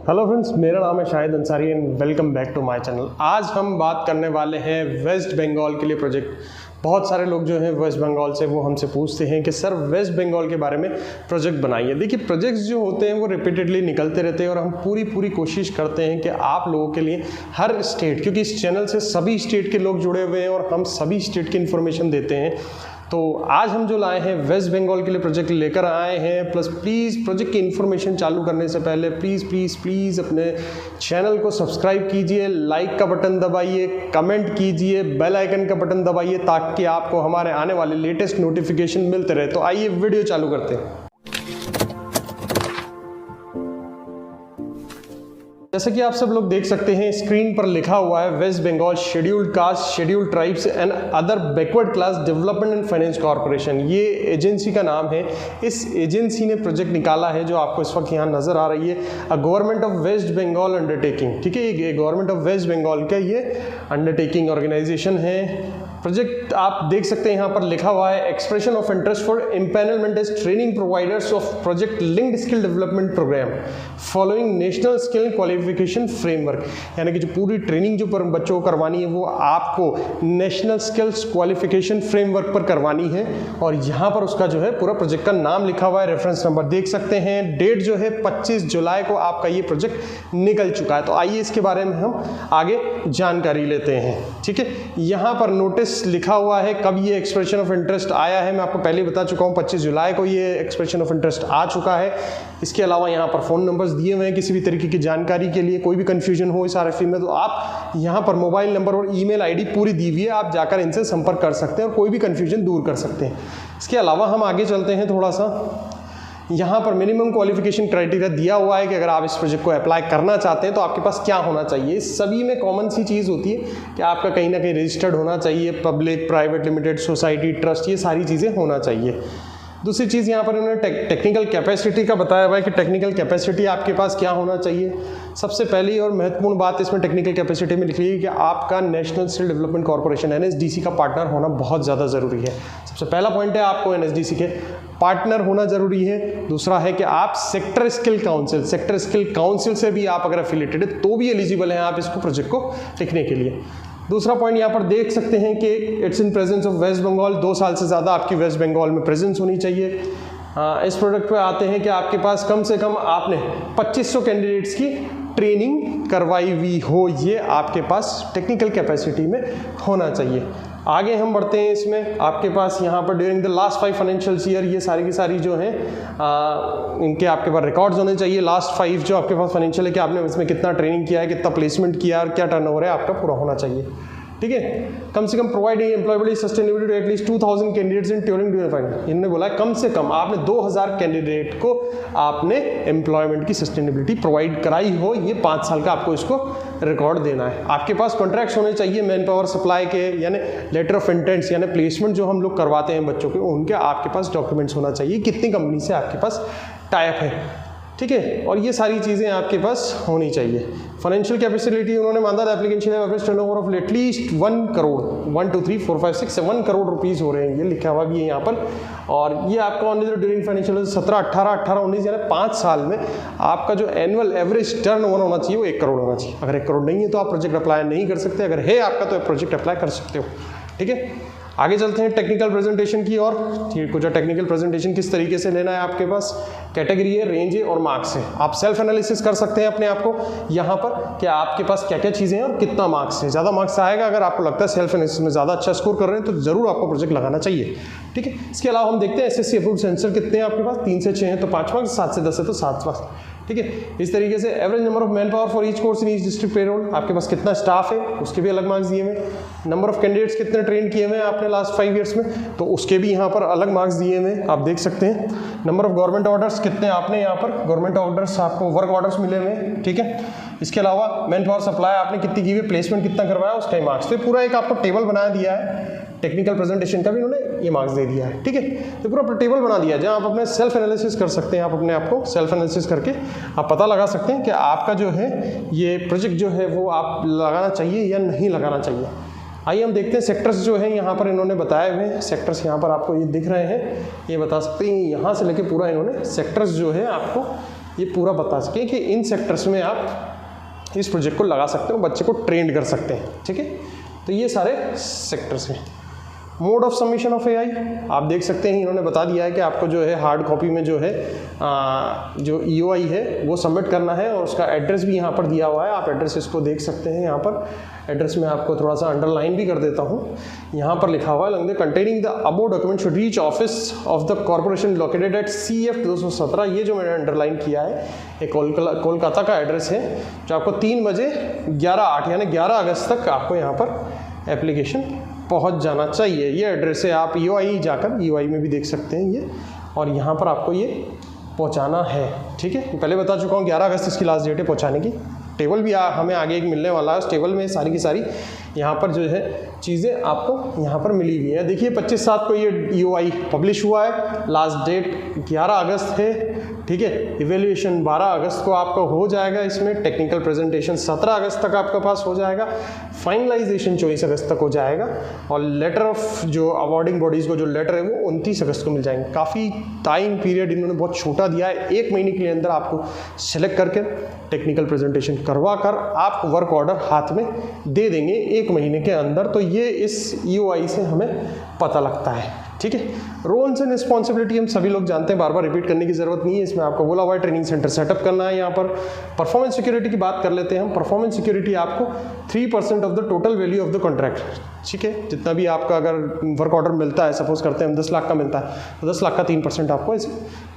Hello friends, मेरा नाम है Shahid Ansari and welcome back to my channel. आज हम बात करने वाले हैं वेस्ट बंगाल के लिए प्रोजेक्ट। बहुत सारे लोग जो हैं वेस्ट बंगाल से वो हमसे पूछते हैं कि सर वेस्ट बंगाल के बारे में प्रोजेक्ट बनाइए। देखिए, प्रोजेक्ट्स जो होते हैं वो रिपीटेडली निकलते रहते हैं और हम पूरी कोशिश करते हैं कि आप लोगों के लिए हर स्टेट, क्योंकि इस चैनल से सभी स्टेट के लोग जुड़े हुए हैं और हम सभी स्टेट की इन्फॉर्मेशन देते हैं। तो आज हम जो लाए हैं वेस्ट बंगाल के लिए प्रोजेक्ट लेकर आए हैं। प्लस प्लीज़ प्रोजेक्ट की इन्फॉर्मेशन चालू करने से पहले प्लीज़ अपने चैनल को सब्सक्राइब कीजिए, लाइक का बटन दबाइए, कमेंट कीजिए, बेल आइकन का बटन दबाइए ताकि आपको हमारे आने वाले लेटेस्ट नोटिफिकेशन मिलते रहे। तो आइए वीडियो चालू करते हैं। जैसे कि आप सब लोग देख सकते हैं स्क्रीन पर लिखा हुआ है West Bengal scheduled caste, scheduled tribes and other backward class development and finance corporation, ये एजेंसी का नाम है। इस एजेंसी ने प्रोजेक्ट निकाला है जो आपको इस वक्त यहाँ नजर आ रही है, a government of West Bengal undertaking. ठीक है, ये गवर्नमेंट ऑफ वेस्ट बंगाल का ये अंडरटेकिंग ऑर्गेनाइजेशन है। प्रोजेक्ट आप देख सकते हैं यहाँ पर लिखा हुआ है expression of interest for empanelment as training providers of project linked skill development programme following national skill qualification framework. यानी कि जो पूरी ट्रेनिंग जो पर बच्चों को करवानी है वो आपको नेशनल स्किल्स क्वालिफिकेशन फ्रेमवर्क पर करवानी है। और यहाँ पर उसका जो है पूरा प्रोजेक्ट का नाम लिखा हुआ है, रेफरेंस नंबर देख सकते हैं। डेट जो है 25 जुलाई को आपका ये प्रोजेक्ट निकल चुका है। तो आइए इसके बारे में हम आगे जानकारी लेते हैं। ठीक है, यहाँ पर नोटिस लिखा हुआ है कब ये एक्सप्रेशन ऑफ इंटरेस्ट आया है, मैं आपको पहले ही बता चुका हूँ 25 जुलाई को ये एक्सप्रेशन ऑफ इंटरेस्ट आ चुका है। इसके अलावा यहाँ पर फ़ोन नंबर्स दिए हुए हैं किसी भी तरीके की जानकारी के लिए। कोई भी कंफ्यूजन हो इस आरएफई में तो आप यहाँ पर मोबाइल नंबर और ईमेल आईडी पूरी दी हुई है, आप जाकर इनसे संपर्क कर सकते हैं और कोई भी कंफ्यूजन दूर कर सकते हैं। इसके अलावा हम आगे चलते हैं थोड़ा सा। यहाँ पर मिनिमम क्वालिफिकेशन क्राइटेरिया दिया हुआ है कि अगर आप इस प्रोजेक्ट को अप्लाई करना चाहते हैं तो आपके पास क्या होना चाहिए। इस सभी में कॉमन सी चीज़ होती है कि आपका कहीं ना कहीं रजिस्टर्ड होना चाहिए, public, private, limited, society, trust, ये सारी चीज़ें होना चाहिए। दूसरी चीज़ यहाँ पर उन्होंने टेक्निकल कैपेसिटी का बताया हुआ है कि टेक्निकल कैपेसिटी आपके पास क्या होना चाहिए। सबसे पहली और महत्वपूर्ण बात इसमें टेक्निकल कैपेसिटी में लिख रही है कि आपका national skill development corporation NSDC का पार्टनर होना बहुत ज़्यादा ज़रूरी है। सबसे पहला पॉइंट है आपको एनएसडीसी के पार्टनर होना ज़रूरी है। दूसरा है कि आप सेक्टर स्किल काउंसिल से भी आप अगर एफिलिएटेड है तो भी एलिजिबल हैं आप इसको प्रोजेक्ट को लिखने के लिए। दूसरा पॉइंट यहाँ पर देख सकते हैं कि it's in presence of West Bengal, 2 साल से ज़्यादा आपकी वेस्ट बंगाल में प्रेजेंस होनी चाहिए। इस प्रोडक्ट पे आते हैं कि आपके पास कम से कम आपने 2500 कैंडिडेट्स की ट्रेनिंग करवाई हुई हो, ये आपके पास टेक्निकल कैपेसिटी में होना चाहिए। आगे हम बढ़ते हैं इसमें, आपके पास यहाँ पर during the last 5 financial year, ये सारी की सारी जो हैं इनके आपके पास रिकॉर्ड्स होने चाहिए। लास्ट 5 जो आपके पास फाइनेंशियल है कि आपने इसमें कितना ट्रेनिंग किया है, कितना प्लेसमेंट किया है और क्या टर्नओवर है आपका पूरा होना चाहिए। ठीक है, कम से कम providing employability sustainability to at least 2000 candidates in Turing इन्होंने बोला कम से कम आपने 2000 कैंडिडेट को आपने एम्प्लॉयमेंट की सस्टेनेबिलिटी प्रोवाइड कराई हो, ये 5 साल का आपको इसको रिकॉर्ड देना है। आपके पास कॉन्ट्रैक्ट्स होने चाहिए मैन पावर सप्लाई के, यानी लेटर ऑफ इंटेंट्स, यानी प्लेसमेंट जो हम लोग करवाते हैं बच्चों के, उनके आपके पास डॉक्यूमेंट्स होना चाहिए, कितनी कंपनी से आपके पास टाई अप है। ठीक है, और ये सारी चीज़ें आपके पास होनी चाहिए। फाइनेंशियल कैपेसिटी उन्होंने मांगा था application average turnover of at least 1 crore, 1 2 3 4 5 6 1 crore rupees हो रहे हैं, ये लिखा हुआ भी है यहाँ पर। और ये आपका ऑन ड्यूरिंग फाइनेंशियल 17 18 18 19 यानी 5 साल में आपका जो एनुअल एवरेज टर्नओवर होना चाहिए वो 1 करोड़ होना चाहिए। अगर 1 करोड़ नहीं है तो आप प्रोजेक्ट अप्लाई नहीं कर सकते, अगर है आपका तो प्रोजेक्ट अप्लाई कर सकते हो। ठीक है, आगे चलते हैं टेक्निकल प्रेजेंटेशन की और। कुछ टेक्निकल प्रेजेंटेशन किस तरीके से लेना है, आपके पास कैटेगरी है, रेंज है और मार्क्स है। आप सेल्फ एनालिसिस कर सकते हैं अपने आप को यहाँ पर कि आपके पास क्या क्या चीज़ें हैं और कितना मार्क्स है। ज़्यादा मार्क्स आएगा अगर आपको लगता है सेल्फ एनालिसिस में ज़्यादा अच्छा स्कोर कर रहे हैं तो ज़रूर आपको प्रोजेक्ट लगाना चाहिए। ठीक है, इसके अलावा हम देखते हैं एसएससी अप्रूव्ड सेंसर कितने हैं आपके पास, 3 से 6 हैं तो 5 मार्क्स, 7 से 10 है तो 7 मार्क्स। ठीक है, इस तरीके से average number of man power for each course in each district payroll, आपके पास कितना स्टाफ है उसके भी अलग मार्क्स दिए हुए। नंबर ऑफ कैंडिडेट्स कितने ट्रेन किए हुए हैं आपने लास्ट 5 ईयर्स में तो उसके भी यहाँ पर अलग मार्क्स दिए हुए आप देख सकते हैं। नंबर ऑफ गवर्नमेंट ऑर्डर्स कितने आपने यहाँ पर गवर्नमेंट ऑर्डर्स आपको वर्क ऑर्डर्स मिले हुए हैं। ठीक है, इसके अलावा मैन पावर सप्लाई आपने कितनी की हुई, प्लेसमेंट कितना करवाया उसका ही मार्क्स। तो पूरा एक आपको टेबल बना दिया है, टेक्निकल प्रेजेंटेशन का भी उन्होंने ये मार्क्स दे दिया है। ठीक है, तो पूरा टेबल बना दिया है जहाँ आप अपने सेल्फ एनालिसिस कर सकते हैं। आप अपने आप को सेल्फ एनालिसिस करके आप पता लगा सकते हैं कि आपका जो है ये प्रोजेक्ट जो है वो आप लगाना चाहिए या नहीं लगाना चाहिए। आइए हम देखते हैं सेक्टर्स जो है यहाँ पर इन्होंने बताए हुए हैं। सेक्टर्स यहाँ पर आपको ये दिख रहे हैं, ये बता सकते हैं यहाँ से लेके पूरा इन्होंने सेक्टर्स जो है आपको ये पूरा बता सकें कि इन सेक्टर्स में आप इस प्रोजेक्ट को लगा सकते हो, बच्चे को ट्रेंड कर सकते हैं। ठीक है, तो ये सारे सेक्टर्स हैं। Mode of submission of AI आप देख सकते हैं, इन्होंने बता दिया है कि आपको जो है हार्ड कॉपी में जो है जो ईओआई है वो सबमिट करना है, और उसका एड्रेस भी यहाँ पर दिया हुआ है। आप एड्रेस इसको देख सकते हैं, यहाँ पर एड्रेस में आपको थोड़ा सा अंडरलाइन भी कर देता हूँ। यहाँ पर लिखा हुआ है containing the above document should reach office of the corporation located at CF 217। ये जो मैंने अंडरलाइन किया है ये कोलकाता का एड्रेस है, जो आपको 3 बजे 11/8 यानी 11 अगस्त तक आपको यहाँ पर एप्लीकेशन पहुंच जाना चाहिए। ये एड्रेस है, आप ईओआई जाकर ईओआई में भी देख सकते हैं ये, और यहाँ पर आपको ये पहुंचाना है। ठीक है, पहले बता चुका हूँ 11 अगस्त इसकी लास्ट डेट है पहुंचाने की। टेबल भी हमें आगे एक मिलने वाला है, उस टेबल में सारी की सारी यहाँ पर जो है चीज़ें आपको यहाँ पर मिली हुई है। देखिए 25/7 को ये ईओआई पब्लिश हुआ है, लास्ट डेट 11 अगस्त है। ठीक है, इवेल्यूएशन 12 अगस्त को आपका हो जाएगा, इसमें टेक्निकल प्रेजेंटेशन 17 अगस्त तक आपके पास हो जाएगा, फाइनलाइजेशन 24 अगस्त तक हो जाएगा, और लेटर ऑफ जो अवार्डिंग बॉडीज़ को जो लेटर है वो 29 अगस्त को मिल जाएंगे। काफ़ी टाइम पीरियड इन्होंने बहुत छोटा दिया है, 1 महीने के लिए अंदर आपको सेलेक्ट करके टेक्निकल प्रेजेंटेशन करवा कर आप वर्क ऑर्डर हाथ में दे देंगे 1 महीने के अंदर। तो ये इस ईओआई से हमें पता लगता है। ठीक है, रोल्स एंड रिस्पॉन्सिबिलिटी हम सभी लोग जानते हैं, बार बार रिपीट करने की जरूरत नहीं है। इसमें आपको बोला हुआ है ट्रेनिंग सेंटर सेटअप करना है। यहाँ पर परफॉर्मेंस सिक्योरिटी की बात कर लेते हैं हम। परफॉर्मेंस सिक्योरिटी आपको 3% of the total value of the contract. ठीक है, जितना भी आपका अगर वर्क ऑर्डर मिलता है, सपोज करते हैं हम 10 लाख का मिलता है, तो 10 लाख का 3% आपको इस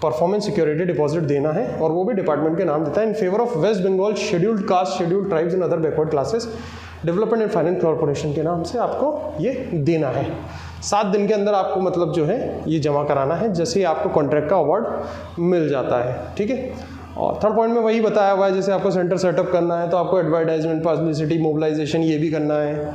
परफॉर्मेंस सिक्योरिटी डिपॉजिट देना है, और वो भी डिपार्टमेंट के नाम देता है। In favour of West Bengal scheduled caste, scheduled tribes and other backward classes development and finance corporation के नाम से आपको ये देना है। 7 दिन के अंदर आपको मतलब जो है ये जमा कराना है, जैसे ही आपको कॉन्ट्रैक्ट का अवार्ड मिल जाता है। ठीक है, और थर्ड पॉइंट में वही बताया हुआ है, जैसे आपको सेंटर सेटअप करना है तो आपको एडवर्टाइजमेंट, पब्लिसिटी, मोबिलाइजेशन ये भी करना है।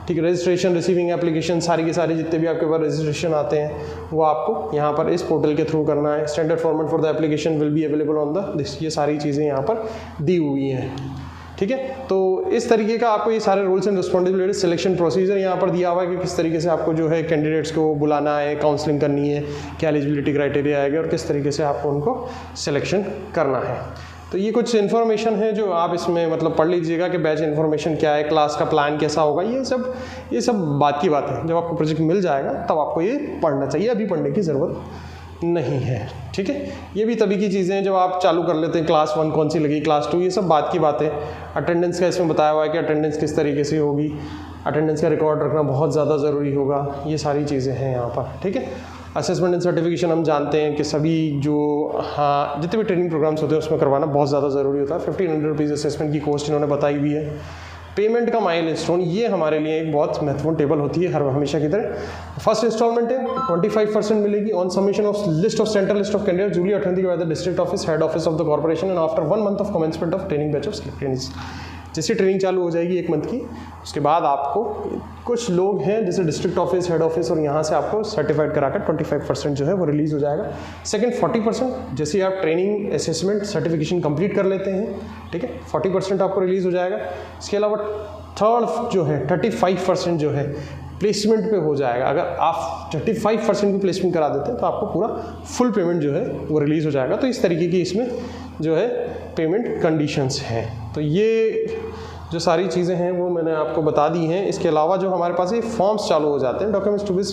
ठीक है, रजिस्ट्रेशन, रिसीविंग एप्लीकेशन, सारी के सारे जितने भी आपके पास रजिस्ट्रेशन आते हैं वो आपको यहाँ पर इस पोर्टल के थ्रू करना है। Standard format for the application will be available on the this, ये सारी चीज़ें यहाँ पर दी हुई हैं। ठीक है, तो इस तरीके का आपको ये सारे rules and responsibility, selection procedure यहाँ पर दिया हुआ है कि किस तरीके से आपको जो है कैंडिडेट्स को बुलाना है, काउंसलिंग करनी है, क्या एलिजिबिलिटी क्राइटेरिया आएगा और किस तरीके से आपको उनको सिलेक्शन करना है। तो ये कुछ इन्फॉर्मेशन है जो आप इसमें मतलब पढ़ लीजिएगा कि बैच इन्फॉर्मेशन क्या है, क्लास का प्लान कैसा होगा, ये सब बात की बात है। जब आपको प्रोजेक्ट मिल जाएगा तब आपको ये पढ़ना चाहिए, अभी पढ़ने की ज़रूरत नहीं है। ठीक है, ये भी तभी की चीज़ें हैं जब आप चालू कर लेते हैं, क्लास 1 कौन सी लगी, क्लास 2, ये सब बात की बात है। अटेंडेंस का इसमें बताया हुआ है कि अटेंडेंस किस तरीके से होगी, अटेंडेंस का रिकॉर्ड रखना बहुत ज़्यादा ज़रूरी होगा, ये सारी चीज़ें हैं यहाँ पर। ठीक है, असेसमेंट एंड सर्टिफिकेशन हम जानते हैं कि सभी जो जितने भी ट्रेनिंग प्रोग्राम्स होते हैं उसमें करवाना बहुत ज़्यादा ज़रूरी होता है। 1500 रुपीज़ असेसमेंट की कॉस्ट इन्होंने बताई हुई है। पेमेंट का माइलस्टोन, ये हमारे लिए एक बहुत महत्वपूर्ण टेबल होती है हर हमेशा की तरह। फर्स्ट इंस्टॉलमेंट है 25% मिलेगी on submission of list of central list of candidate duly attended by the district office, head office of the corporation and after 1 month of commencement of training batch of trainings. जैसे training चालू हो जाएगी 1 month की, उसके बाद आपको कुछ लोग हैं जैसे डिस्ट्रिक्ट ऑफिस, हेड ऑफिस, और यहाँ से आपको सर्टिफाइड कराकर 25% जो है वो रिलीज़ हो जाएगा। सेकंड 40% जैसे आप ट्रेनिंग असेसमेंट सर्टिफिकेशन कंप्लीट कर लेते हैं, ठीक है, 40% आपको रिलीज़ हो जाएगा। इसके अलावा थर्ड जो है 35% जो है प्लेसमेंट पे हो जाएगा। अगर आप 35% भी प्लेसमेंट करा देते हैं तो आपको पूरा फुल पेमेंट जो है वो रिलीज़ हो जाएगा। तो इस तरीके की इसमें जो है पेमेंट कंडीशंस हैं। तो ये जो सारी चीज़ें हैं वो मैंने आपको बता दी हैं। इसके अलावा जो हमारे पास ये फॉर्म्स चालू हो जाते हैं, डॉक्यूमेंट्स टू दिस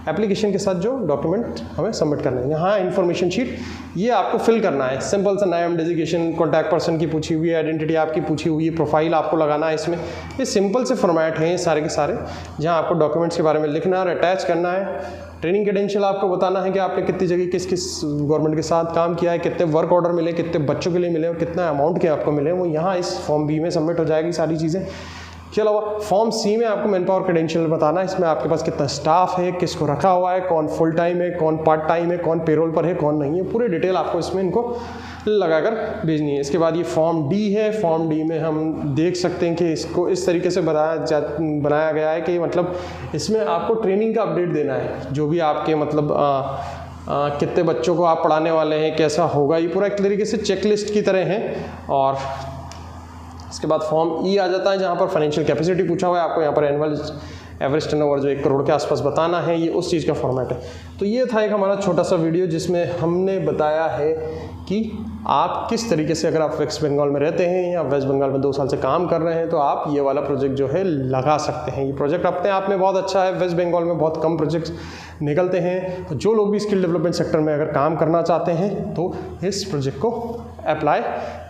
एप्लीकेशन के साथ जो डॉक्यूमेंट हमें सबमिट करना है, यहाँ इन्फॉर्मेशन शीट ये आपको फिल करना है। सिंपल सा नाम, डेजिग्नेशन, कॉन्टैक्ट पर्सन की पूछी हुई है, आइडेंटिटी आपकी पूछी हुई है, प्रोफाइल आपको लगाना है। इसमें ये सिंपल से फॉर्मेट हैं सारे के सारे, जहाँ आपको डॉक्यूमेंट्स के बारे में लिखना है और अटैच करना है। ट्रेनिंग क्रेडेंशियल आपको बताना है कि आपने कितनी जगह किस किस गवर्नमेंट के साथ काम किया है, कितने वर्क ऑर्डर मिले, कितने बच्चों के लिए मिले और कितना अमाउंट के आपको मिले, वो यहाँ इस फॉर्म बी में सबमिट हो जाएगी सारी चीज़ें। इसके अलावा फॉर्म सी में आपको मैन पावर क्रेडेंशियल बताना है, इसमें आपके पास कितना स्टाफ है, किसको रखा हुआ है, कौन फुल टाइम है, कौन पार्ट टाइम है, कौन पेरोल पर है, कौन नहीं है, पूरी डिटेल आपको इसमें इनको लगाकर भेजनी है। इसके बाद ये फॉर्म डी है। फॉर्म डी में हम देख सकते हैं कि इसको इस तरीके से बनाया गया है कि मतलब इसमें आपको ट्रेनिंग का अपडेट देना है, जो भी आपके मतलब कितने बच्चों को आप पढ़ाने वाले हैं, कैसा होगा, ये पूरा एक तरीके से चेकलिस्ट की तरह है। और इसके बाद फॉर्म ई आ जाता है, जहाँ पर फाइनेंशियल कैपेसिटी पूछा हुआ है, आपको यहाँ पर एनुअल एवरेज टर्नओवर जो 1 करोड़ के आसपास बताना है, ये उस चीज़ का फॉर्मेट है। तो ये था एक हमारा छोटा सा वीडियो जिसमें हमने बताया है कि आप किस तरीके से, अगर आप वेस्ट बंगाल में रहते हैं या वेस्ट बंगाल में 2 साल से काम कर रहे हैं, तो आप ये वाला प्रोजेक्ट जो है लगा सकते हैं। ये प्रोजेक्ट अपने आप में बहुत अच्छा है। वेस्ट बंगाल में बहुत कम प्रोजेक्ट्स निकलते हैं, तो जो लोग भी स्किल डेवलपमेंट सेक्टर में अगर काम करना चाहते हैं तो इस प्रोजेक्ट को अप्लाई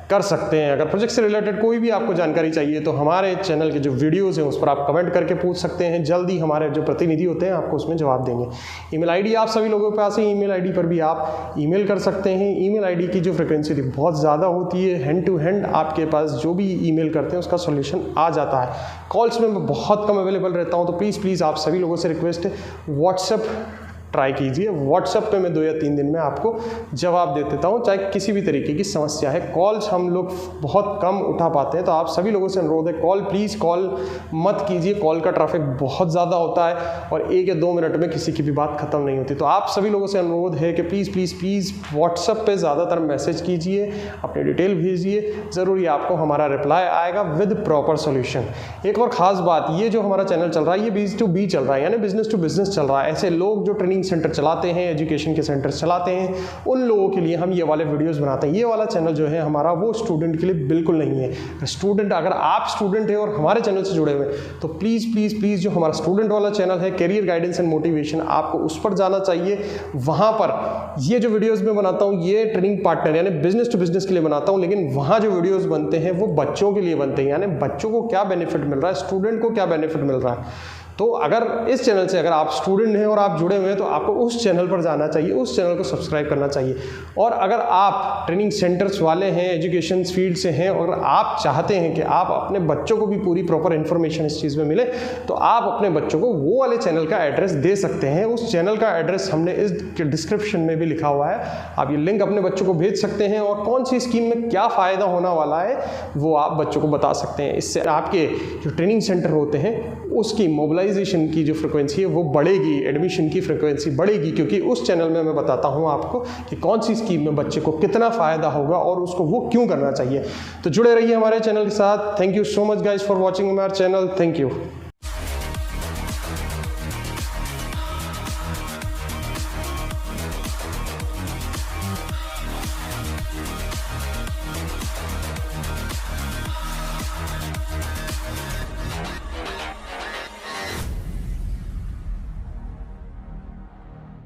कर सकते हैं। अगर प्रोजेक्ट से रिलेटेड कोई भी आपको जानकारी चाहिए तो हमारे चैनल के जो वीडियोस हैं उस पर आप कमेंट करके पूछ सकते हैं। जल्दी हमारे जो प्रतिनिधि होते हैं आपको उसमें जवाब देंगे। ईमेल आईडी आप सभी लोगों के पास है, ईमेल आईडी पर भी आप ईमेल कर सकते हैं। ईमेल आईडी की जो फ्रिक्वेंसी थी बहुत ज़्यादा होती है, हैंड टू हैंड आपके पास जो भी ईमेल करते हैं उसका सोल्यूशन आ जाता है। कॉल्स में मैं बहुत कम अवेलेबल रहता हूँ, तो प्लीज़ आप सभी लोगों से रिक्वेस्ट है व्हाट्सएप ट्राई कीजिए। व्हाट्सएप पे मैं 2 या 3 दिन में आपको जवाब दे देता हूँ, चाहे किसी भी तरीके की समस्या है। कॉल्स हम लोग बहुत कम उठा पाते हैं, तो आप सभी लोगों से अनुरोध है प्लीज़ कॉल मत कीजिए। कॉल का ट्रैफिक बहुत ज़्यादा होता है और 1 या 2 मिनट में किसी की भी बात खत्म नहीं होती। तो आप सभी लोगों से अनुरोध है कि प्लीज़ व्हाट्सएप पे ज़्यादातर मैसेज कीजिए, अपनी डिटेल भेजिए, ज़रूरी आपको हमारा रिप्लाई आएगा विद प्रॉपर सोल्यूशन। एक और ख़ास बात, ये जो हमारा चैनल चल रहा है ये B2B चल रहा है, यानी बिजनेस टू बिजनेस चल रहा है। ऐसे लोग जो ट्रेनिंग सेंटर चलाते हैं, एजुकेशन के सेंटर चलाते हैं, उन लोगों के लिए हम ये वाले वीडियोस बनाते हैं। ये वाला चैनल जो है हमारा वो स्टूडेंट के लिए बिल्कुल नहीं है। स्टूडेंट, अगर आप स्टूडेंट हैं और हमारे चैनल से जुड़े हुए हैं तो प्लीज़ जो हमारा स्टूडेंट वाला चैनल है कैरियर गाइडेंस एंड मोटिवेशन, आपको उस पर जाना चाहिए। वहाँ पर ये जो वीडियोज़ मैं बनाता हूँ ये ट्रेनिंग पार्टनर यानी बिजनेस टू बिजनेस के लिए बनाता हूँ, लेकिन वहाँ जो वीडियोज़ बनते हैं वो बच्चों के लिए बनते हैं, यानी बच्चों को क्या बेनिफिट मिल रहा है, स्टूडेंट को क्या बेनिफिट मिल रहा है। तो अगर इस चैनल से अगर आप स्टूडेंट हैं और आप जुड़े हुए हैं तो आपको उस चैनल पर जाना चाहिए, उस चैनल को सब्सक्राइब करना चाहिए। और अगर आप ट्रेनिंग सेंटर्स वाले हैं, एजुकेशन फील्ड से हैं और आप चाहते हैं कि आप अपने बच्चों को भी पूरी प्रॉपर इन्फॉर्मेशन इस चीज़ में मिले, तो आप अपने बच्चों को वो वाले चैनल का एड्रेस दे सकते हैं। उस चैनल का एड्रेस हमने इस डिस्क्रिप्शन में भी लिखा हुआ है, आप ये लिंक अपने बच्चों को भेज सकते हैं और कौन सी स्कीम में क्या फ़ायदा होने वाला है वो आप बच्चों को बता सकते हैं। इससे आपके जो ट्रेनिंग सेंटर होते हैं उसकी मोबिलाइजेशन की जो फ्रिक्वेंसी है वो बढ़ेगी, एडमिशन की फ्रिक्वेंसी बढ़ेगी, क्योंकि उस चैनल में मैं बताता हूँ आपको कि कौन सी स्कीम में बच्चे को कितना फ़ायदा होगा और उसको वो क्यों करना चाहिए। तो जुड़े रहिए हमारे चैनल के साथ। Thank you so much guys for watching my channel. Thank you.